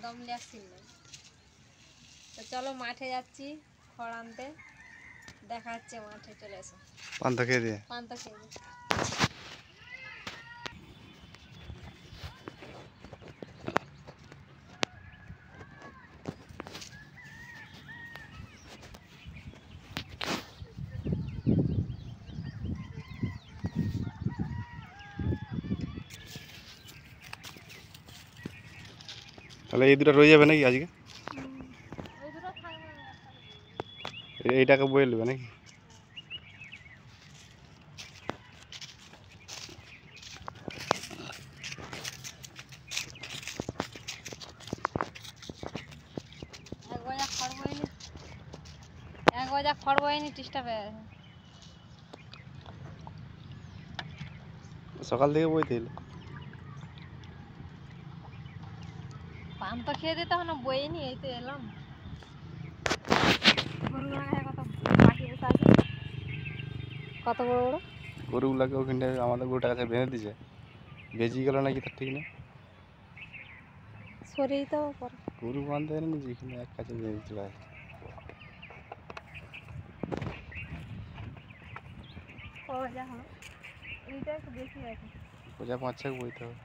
দম লিয়াছিল না। তো চলো মাঠে যাচ্ছি খড় আনতে, দেখা যাচ্ছে মাঠে। চলে এসো পান্তা খেয়ে দিয়ে। পান্তা খেয়ে নি। তাহলে এই দুটো রয়ে যাবে নাকি আজকে? ওই দুটো থাকবে না, এইটাকে বয়ে নেবে নাকি? এক বাজা খড় বয়নি টিসটা পেয়ে গেছে। সকাল থেকে বইতে এলো। পান তো খেয়ে দিতে হলো, বইনি, এই তো এলাম। কত বড় বড় গরুগুলাকে ওখানটা আমাদের গরুটা কাছে বেঁধে দিছে, বেজিয়ে গেল নাকি তার ঠিক নেই। সরিয়ে তো পরে গরু বাঁধতে পারেনি যেখানে এক কাছে বেঁধে দিতে পারে। যা হলো এইটা একটু বেশি আছে। পূজা 5-6 বইতে হবে।